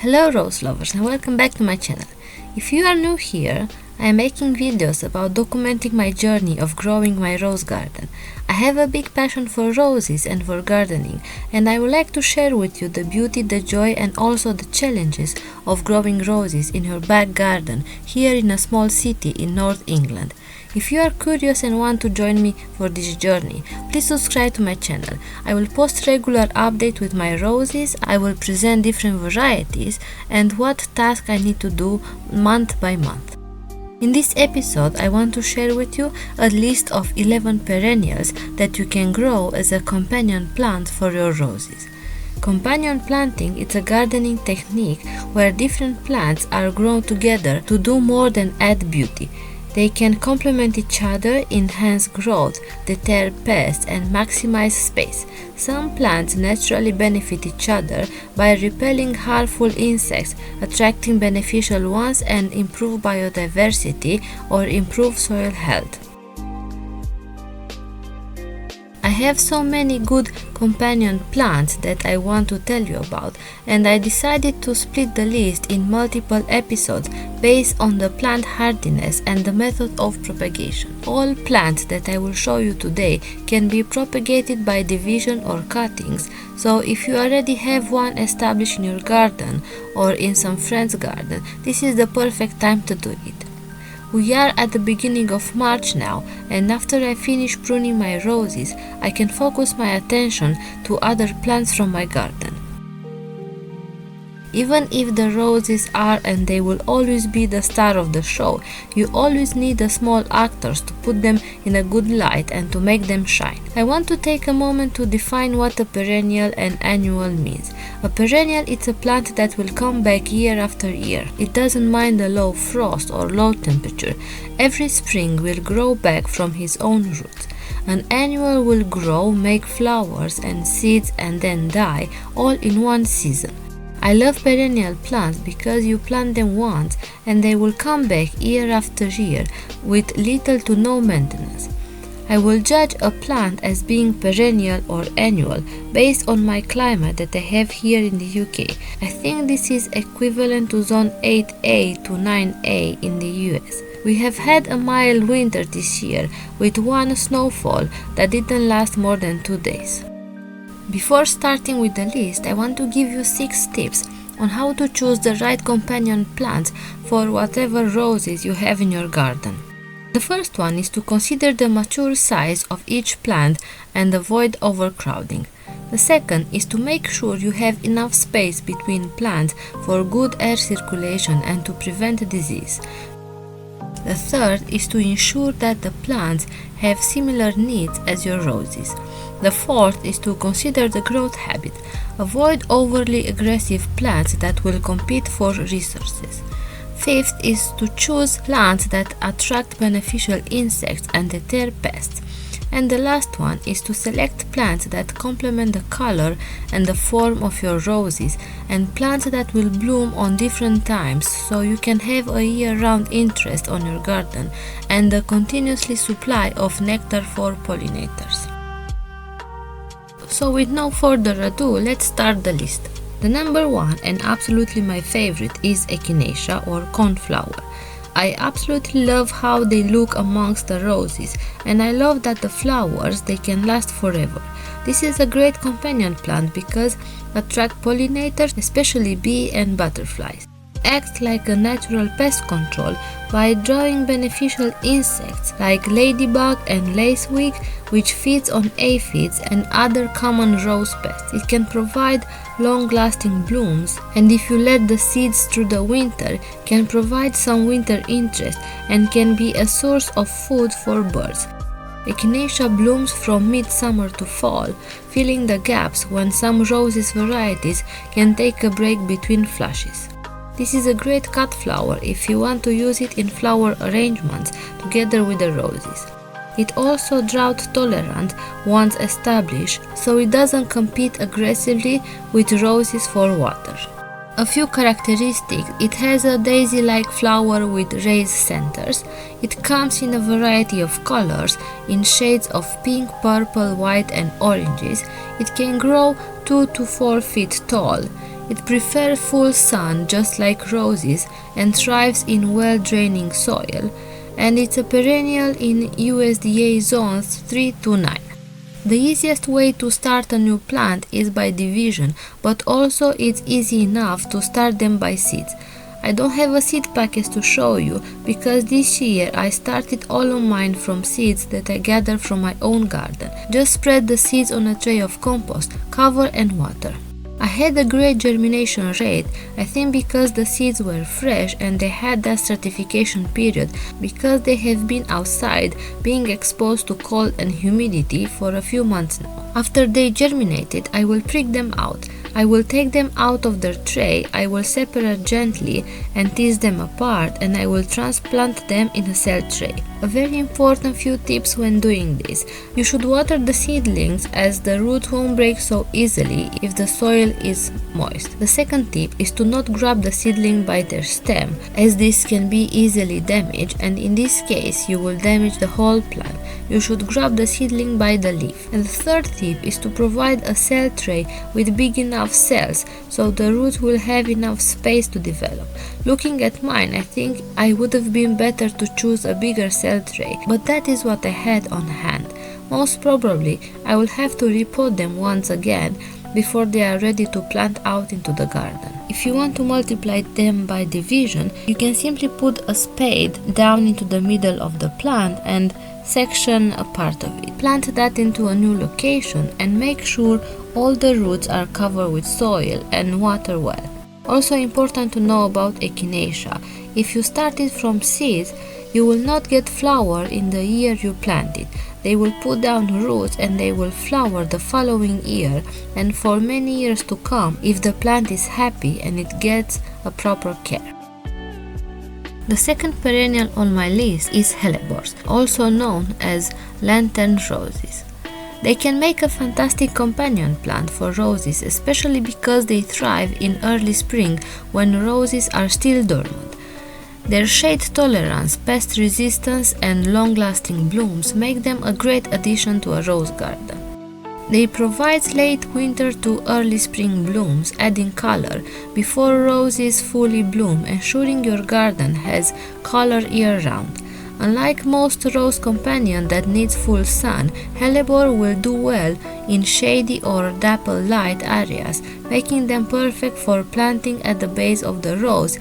Hello rose lovers and welcome back to my channel. If you are new here, I am making videos about documenting my journey of growing my rose garden. I have a big passion for roses and for gardening, and I would like to share with you the beauty, the joy and also the challenges of growing roses in your back garden here in a small city in North England. If you are curious and want to join me for this journey, please subscribe to my channel. I will post regular updates with my roses, I will present different varieties and what task I need to do month by month. In this episode, I want to share with you a list of 11 perennials that you can grow as a companion plant for your roses. Companion planting is a gardening technique where different plants are grown together to do more than add beauty. They can complement each other, enhance growth, deter pests, and maximize space. Some plants naturally benefit each other by repelling harmful insects, attracting beneficial ones, and improve biodiversity or improve soil health. I have so many good companion plants that I want to tell you about, and I decided to split the list in multiple episodes based on the plant hardiness and the method of propagation. All plants that I will show you today can be propagated by division or cuttings, so if you already have one established in your garden or in some friend's garden, this is the perfect time to do it. We are at the beginning of March now, and after I finish pruning my roses, I can focus my attention to other plants from my garden. Even if the roses are and they will always be the star of the show, you always need the small actors to put them in a good light and to make them shine. I want to take a moment to define what a perennial and annual means. A perennial is a plant that will come back year after year. It doesn't mind a low frost or low temperature. Every spring will grow back from his own roots. An annual will grow, make flowers and seeds and then die, all in one season. I love perennial plants because you plant them once and they will come back year after year with little to no maintenance. I will judge a plant as being perennial or annual based on my climate that I have here in the UK. I think this is equivalent to zone 8A to 9A in the US. We have had a mild winter this year with one snowfall that didn't last more than 2 days. Before starting with the list, I want to give you 6 tips on how to choose the right companion plants for whatever roses you have in your garden. The first one is to consider the mature size of each plant and avoid overcrowding. The second is to make sure you have enough space between plants for good air circulation and to prevent disease. The third is to ensure that the plants have similar needs as your roses. The fourth is to consider the growth habit. Avoid overly aggressive plants that will compete for resources. Fifth is to choose plants that attract beneficial insects and deter pests. And the last one is to select plants that complement the color and the form of your roses and plants that will bloom on different times so you can have a year-round interest on your garden and a continuously supply of nectar for pollinators. So with no further ado, let's start the list. The number one and absolutely my favorite is Echinacea or cornflower. I absolutely love how they look amongst the roses, and I love that the flowers they can last forever. This is a great companion plant because attract pollinators, especially bees and butterflies. Acts like a natural pest control by drawing beneficial insects like ladybug and lacewing, which feeds on aphids and other common rose pests. It can provide long-lasting blooms, and if you let the seeds through the winter, can provide some winter interest and can be a source of food for birds. Echinacea blooms from midsummer to fall, filling the gaps when some roses varieties can take a break between flushes. This is a great cut flower if you want to use it in flower arrangements together with the roses. It also drought tolerant once established, so it doesn't compete aggressively with roses for water. A few characteristics: it has a daisy-like flower with raised centers. It comes in a variety of colors in shades of pink, purple, white and oranges. It can grow 2 to 4 feet tall. It prefers full sun just like roses and thrives in well-draining soil, and it's a perennial in USDA zones 3 to 9. The easiest way to start a new plant is by division, but also it's easy enough to start them by seeds. I don't have a seed package to show you because this year I started all of mine from seeds that I gathered from my own garden. Just spread the seeds on a tray of compost, cover and water. I had a great germination rate, I think because the seeds were fresh and they had that certification period because they have been outside being exposed to cold and humidity for a few months now. After they germinated, I will prick them out. I will take them out of their tray, I will separate gently and tease them apart, and I will transplant them in a cell tray. A very important few tips when doing this. You should water the seedlings as the roots won't break so easily if the soil is moist. The second tip is to not grab the seedling by their stem, as this can be easily damaged, and in this case you will damage the whole plant. You should grab the seedling by the leaf. And the third tip is to provide a cell tray with big enough cells so the roots will have enough space to develop. Looking at mine, I think I would have been better to choose a bigger cell tray, but that is what I had on hand. Most probably I will have to repot them once again before they are ready to plant out into the garden. If you want to multiply them by division, you can simply put a spade down into the middle of the plant and section a part of it. Plant that into a new location and make sure all the roots are covered with soil and water well. Also important to know about Echinacea. If you started from seeds, you will not get flower in the year you planted. They will put down roots and they will flower the following year and for many years to come if the plant is happy and it gets a proper care. The second perennial on my list is Hellebores, also known as lantern roses. They can make a fantastic companion plant for roses, especially because they thrive in early spring when roses are still dormant. Their shade tolerance, pest resistance, and long-lasting blooms make them a great addition to a rose garden. They provide late winter to early spring blooms, adding color before roses fully bloom, ensuring your garden has color year-round. Unlike most rose companion that needs full sun, Hellebore will do well in shady or dapple light areas, making them perfect for planting at the base of the rose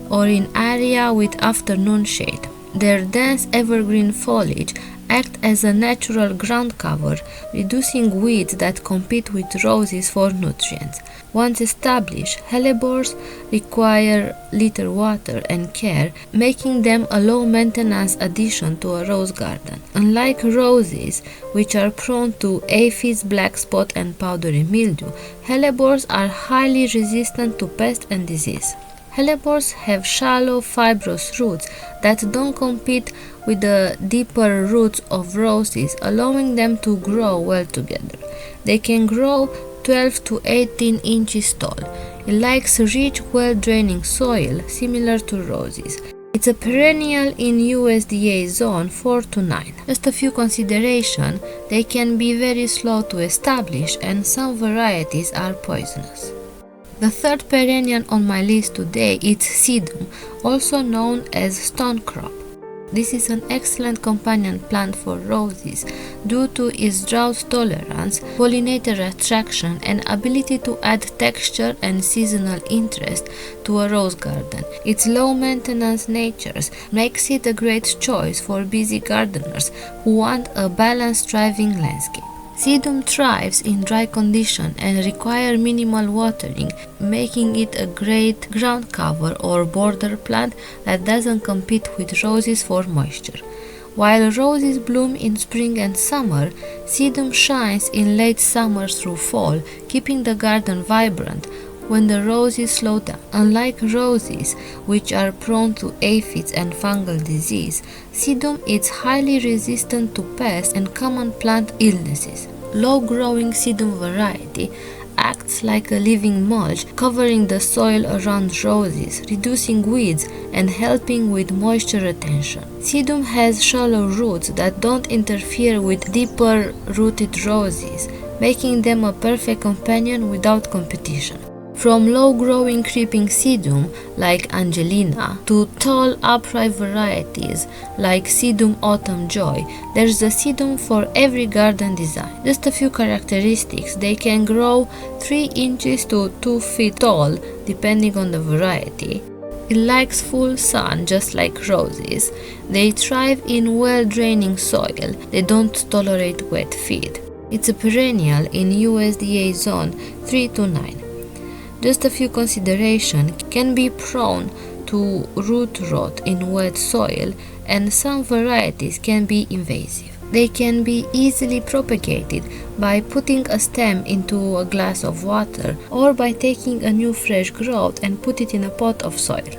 or in area with afternoon shade. Their dense evergreen foliage act as a natural ground cover, reducing weeds that compete with roses for nutrients. Once established, Hellebores require little water and care, making them a low-maintenance addition to a rose garden. Unlike roses, which are prone to aphids, black spot, and powdery mildew, Hellebores are highly resistant to pests and disease. Hellebores have shallow, fibrous roots that don't compete with the deeper roots of roses, allowing them to grow well together. They can grow 12 to 18 inches tall. It likes rich, well-draining soil, similar to roses. It's a perennial in USDA zone 4 to 9. Just a few considerations: they can be very slow to establish and some varieties are poisonous. The third perennial on my list today is Sedum, also known as stonecrop. This is an excellent companion plant for roses due to its drought tolerance, pollinator attraction, and ability to add texture and seasonal interest to a rose garden. Its low-maintenance nature makes it a great choice for busy gardeners who want a balanced, thriving landscape. Sedum thrives in dry conditions and requires minimal watering, making it a great ground cover or border plant that doesn't compete with roses for moisture. While roses bloom in spring and summer, Sedum shines in late summer through fall, keeping the garden vibrant when the roses slow down. Unlike roses, which are prone to aphids and fungal disease, Sedum is highly resistant to pests and common plant illnesses. Low-growing Sedum variety acts like a living mulch, covering the soil around roses, reducing weeds and helping with moisture retention. Sedum has shallow roots that don't interfere with deeper-rooted roses, making them a perfect companion without competition. From low-growing creeping sedum like Angelina to tall upright varieties like Sedum Autumn Joy, there's a sedum for every garden design. Just a few characteristics: they can grow 3 inches to 2 feet tall depending on the variety. It likes full sun just like roses. They thrive in well-draining soil. They don't tolerate wet feed. It's a perennial in USDA zone 3 to 9. Just a few considerations: can be prone to root rot in wet soil, and some varieties can be invasive. They can be easily propagated by putting a stem into a glass of water or by taking a new fresh growth and put it in a pot of soil.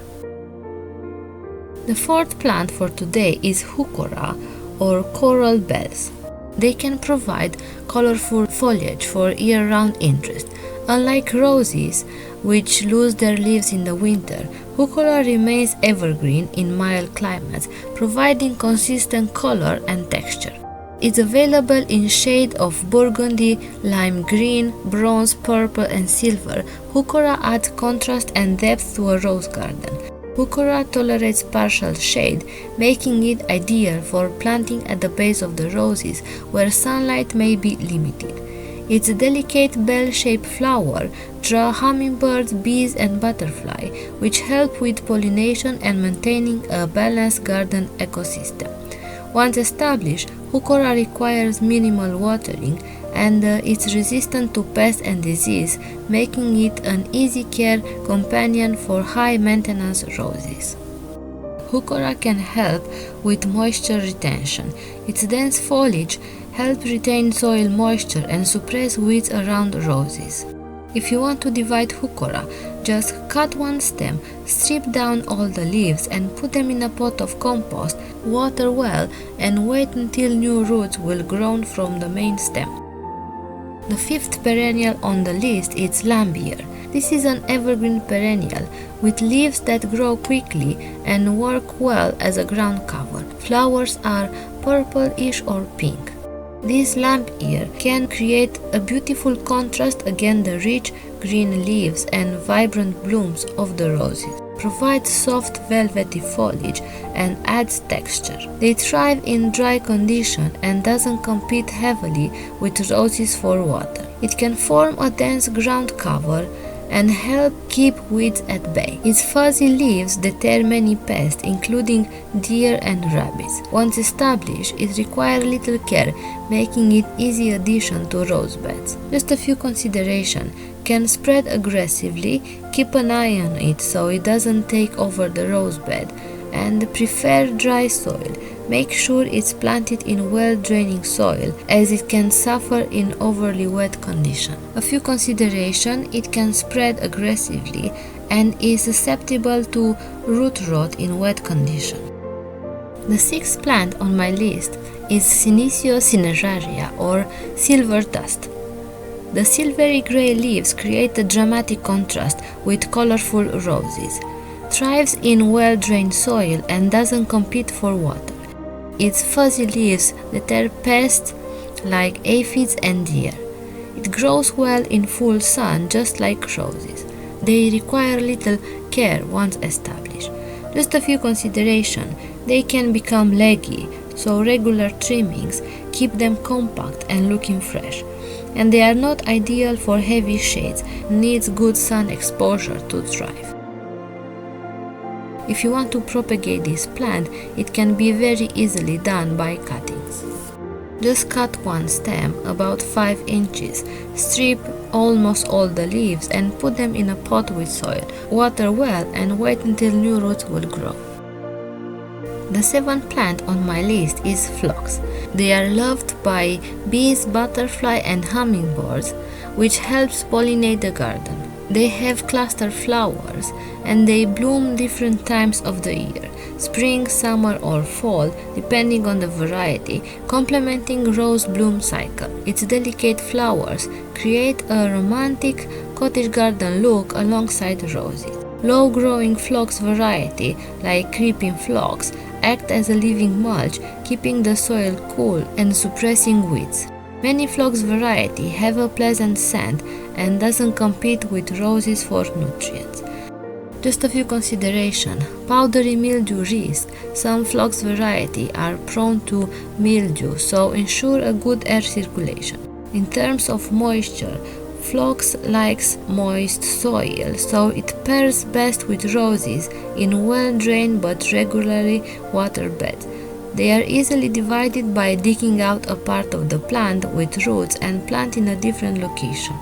The fourth plant for today is Heuchera or coral bells. They can provide colorful foliage for year-round interest. Unlike roses, which lose their leaves in the winter, Heuchera remains evergreen in mild climates, providing consistent color and texture. It's available in shades of burgundy, lime green, bronze, purple, and silver. Heuchera adds contrast and depth to a rose garden. Heuchera tolerates partial shade, making it ideal for planting at the base of the roses, where sunlight may be limited. Its delicate bell-shaped flower draw hummingbirds, bees, and butterflies, which help with pollination and maintaining a balanced garden ecosystem. Once established, Heuchera requires minimal watering, and it's resistant to pests and disease, making it an easy care companion for high-maintenance roses. Heuchera can help with moisture retention. Its dense foliage helps retain soil moisture and suppress weeds around roses. If you want to divide Heuchera, just cut one stem, strip down all the leaves and put them in a pot of compost, water well, and wait until new roots will grow from the main stem. The fifth perennial on the list is Lavender. This is an evergreen perennial with leaves that grow quickly and work well as a ground cover. Flowers are purplish or pink. This lavender can create a beautiful contrast against the rich green leaves and vibrant blooms of the roses, provides soft velvety foliage, and adds texture. They thrive in dry conditions and doesn't compete heavily with roses for water. It can form a dense ground cover and help keep weeds at bay. Its fuzzy leaves deter many pests, including deer and rabbits. Once established, it requires little care, making it easy addition to rose beds. Just a few considerations: can spread aggressively, keep an eye on it so it doesn't take over the rose bed, and prefer dry soil. Make sure it's planted in well-draining soil, as it can suffer in overly wet conditions. A few considerations: it can spread aggressively and is susceptible to root rot in wet conditions. The sixth plant on my list is Echinacea or silver dust. The silvery gray leaves create a dramatic contrast with colorful roses. Thrives in well-drained soil and doesn't compete for water. Its fuzzy leaves deter pests like aphids and deer. It grows well in full sun just like roses. They require little care once established. Just a few considerations: they can become leggy, so regular trimmings keep them compact and looking fresh. And they are not ideal for heavy shades, needs good sun exposure to thrive. If you want to propagate this plant, it can be very easily done by cuttings. Just cut one stem about 5 inches, strip almost all the leaves and put them in a pot with soil. Water well and wait until new roots will grow. The seventh plant on my list is Phlox. They are loved by bees, butterflies, and hummingbirds, which helps pollinate the garden. They have cluster flowers and they bloom different times of the year, spring, summer, or fall, depending on the variety, complementing rose bloom cycle. Its delicate flowers create a romantic cottage garden look alongside roses. Low-growing Phlox variety, like creeping Phlox, act as a living mulch, keeping the soil cool and suppressing weeds. Many Phlox variety have a pleasant scent and doesn't compete with roses for nutrients. Just a few considerations. Powdery mildew risk. Some Phlox variety are prone to mildew, so ensure a good air circulation. In terms of moisture, Phlox likes moist soil, so it pairs best with roses in well-drained but regularly watered beds. They are easily divided by digging out a part of the plant with roots and plant in a different location.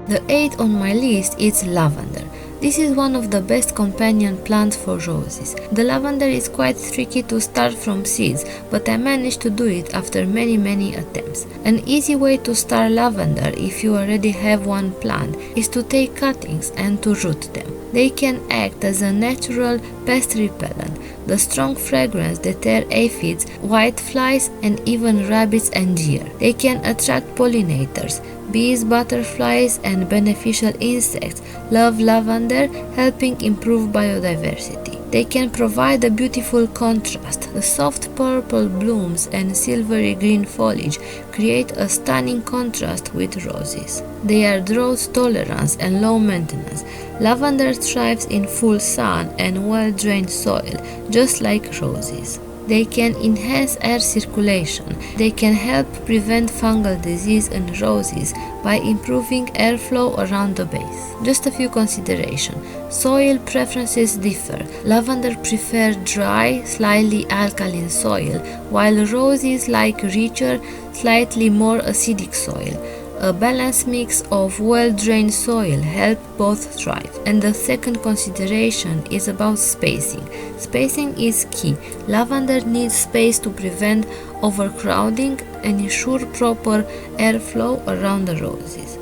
The 8th on my list is lavender. This is one of the best companion plants for roses. The lavender is quite tricky to start from seeds, but I managed to do it after many attempts. An easy way to start lavender if you already have one plant is to take cuttings and to root them. They can act as a natural pest repellent. The strong fragrance deter aphids, whiteflies, and even rabbits and deer. They can attract pollinators. Bees, butterflies, and beneficial insects love lavender, helping improve biodiversity. They can provide a beautiful contrast. The soft purple blooms and silvery green foliage create a stunning contrast with roses. They are drought tolerant and low maintenance. Lavender thrives in full sun and well-drained soil, just like roses. They can enhance air circulation. They can help prevent fungal disease in roses by improving airflow around the base. Just a few considerations. Soil preferences differ. Lavender prefers dry, slightly alkaline soil, while roses like richer, slightly more acidic soil. A balanced mix of well-drained soil helps both thrive. And the second consideration is about spacing. Spacing is key. Lavender needs space to prevent overcrowding and ensure proper airflow around the roses.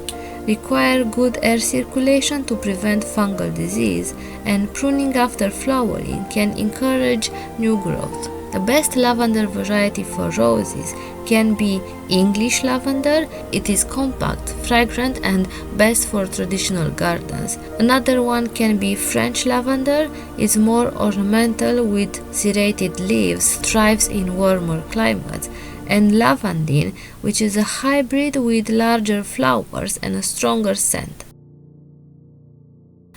Require good air circulation to prevent fungal disease, and pruning after flowering can encourage new growth. The best lavender variety for roses can be English lavender. It is compact, fragrant, and best for traditional gardens. Another one can be French lavender. It's more ornamental with serrated leaves, thrives in warmer climates. And lavandin, which is a hybrid with larger flowers and a stronger scent.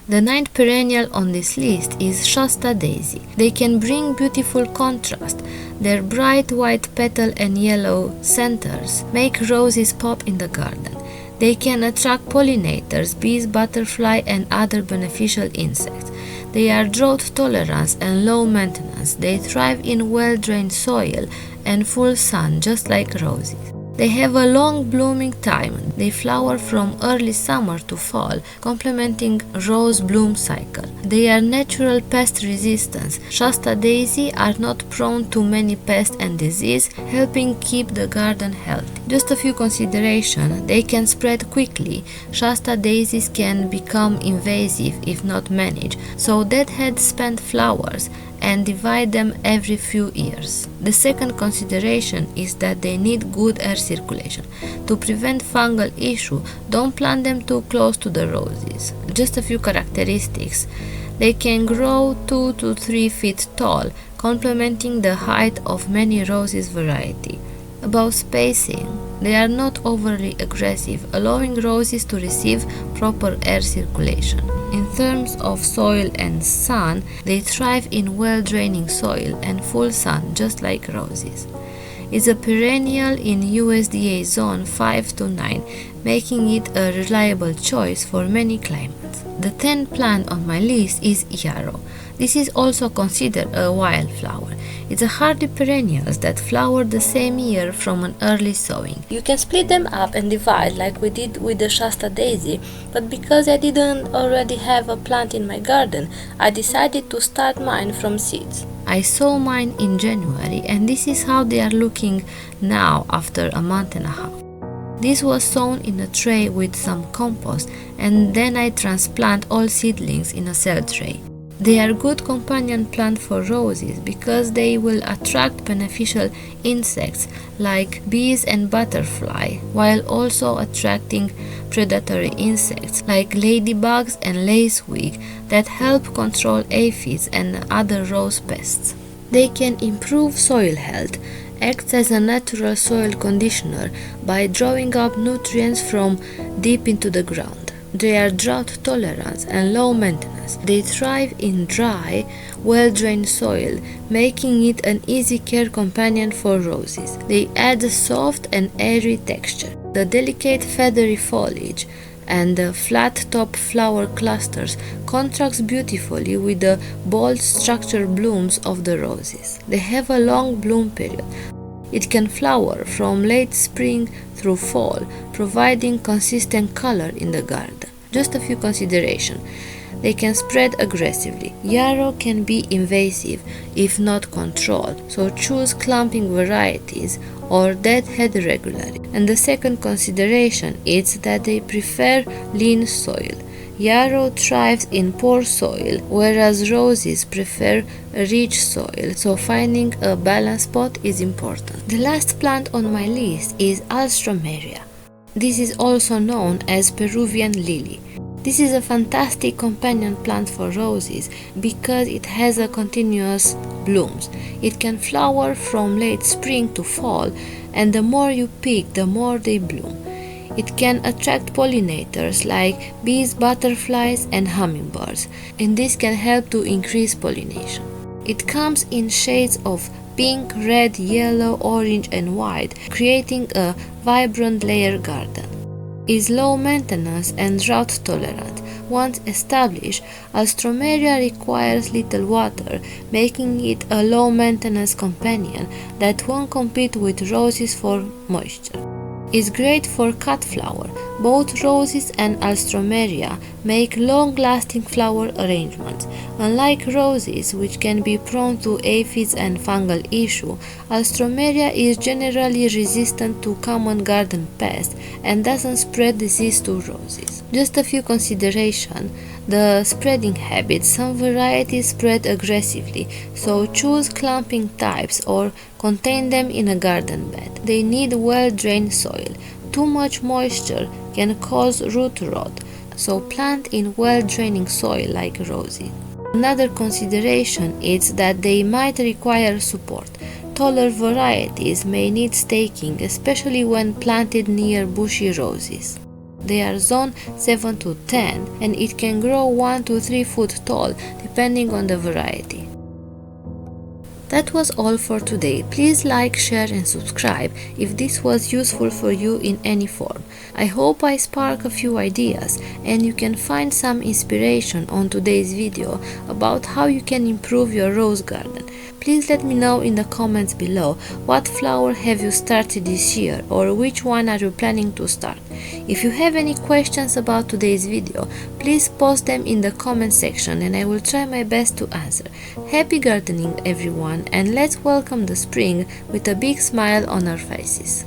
The 9th perennial on this list is Shasta Daisy. They can bring beautiful contrast. Their bright white petal and yellow centers make roses pop in the garden. They can attract pollinators, bees, butterfly, and other beneficial insects. They are drought tolerant and low maintenance. They thrive in well-drained soil and full sun, just like roses. They have a long blooming time. They flower from early summer to fall, complementing rose bloom cycle. They are natural pest resistance. Shasta Daisy are not prone to many pests and disease, helping keep the garden healthy. Just a few considerations. They can spread quickly. Shasta Daisies can become invasive if not managed, so deadhead spent flowers and divide them every few years. The second consideration is that they need good air circulation. To prevent fungal issue, don't plant them too close to the roses. Just a few characteristics. They can grow 2 to 3 feet tall, complementing the height of many roses variety. About spacing, they are not overly aggressive, allowing roses to receive proper air circulation. In terms of soil and sun, they thrive in well-draining soil and full sun, just like roses. It's a perennial in USDA zone 5 to 9, making it a reliable choice for many climates. The 10th plant on my list is yarrow. This is also considered a wildflower. It's a hardy perennial that flower the same year from an early sowing. You can split them up and divide like we did with the Shasta Daisy, but because I didn't already have a plant in my garden, I decided to start mine from seeds. I sow mine in January, and this is how they are looking now after a month and a half. This was sown in a tray with some compost, and then I transplant all seedlings in a cell tray. They are good companion plant for roses because they will attract beneficial insects like bees and butterfly, while also attracting predatory insects like ladybugs and lacewing that help control aphids and other rose pests. They can improve soil health, act as a natural soil conditioner by drawing up nutrients from deep into the ground. They are drought tolerant and low maintenance. They thrive in dry, well-drained soil, making it an easy care companion for roses. They add a soft and airy texture. The delicate feathery foliage and the flat-top flower clusters contrast beautifully with the bold structured blooms of the roses. They have a long bloom period. It can flower from late spring through fall, providing consistent color in the garden. Just a few considerations. They can spread aggressively. Yarrow can be invasive if not controlled, so choose clumping varieties or deadhead regularly. And the second consideration is that they prefer lean soil. Yarrow thrives in poor soil, whereas roses prefer a rich soil, so finding a balanced spot is important. The last plant on my list is Alstroemeria. This is also known as Peruvian lily. This is a fantastic companion plant for roses because it has a continuous blooms. It can flower from late spring to fall, and the more you pick, the more they bloom. It can attract pollinators like bees, butterflies, and hummingbirds, and this can help to increase pollination. It comes in shades of pink, red, yellow, orange, and white, creating a vibrant layer garden. Is low maintenance and drought tolerant. Once established, Alstroemeria requires little water, making it a low maintenance companion that won't compete with roses for moisture. Is great for cut flower. Both roses and Alstroemeria make long-lasting flower arrangements. Unlike roses, which can be prone to aphids and fungal issue, Alstroemeria is generally resistant to common garden pests and doesn't spread disease to roses. Just a few considerations. The spreading habit. Some varieties spread aggressively, so choose clumping types or contain them in a garden bed. They need well-drained soil. Too much moisture can cause root rot, so plant in well-draining soil like roses. Another consideration is that they might require support. Taller varieties may need staking, especially when planted near bushy roses. They are zone 7 to 10 and it can grow 1 to 3 foot tall depending on the variety. That was all for today. Please like, share and subscribe if this was useful for you in any form. I hope I spark a few ideas and you can find some inspiration on today's video about how you can improve your rose garden. Please let me know in the comments below what flower have you started this year or which one are you planning to start. If you have any questions about today's video, please post them in the comment section and I will try my best to answer. Happy gardening everyone, and let's welcome the spring with a big smile on our faces.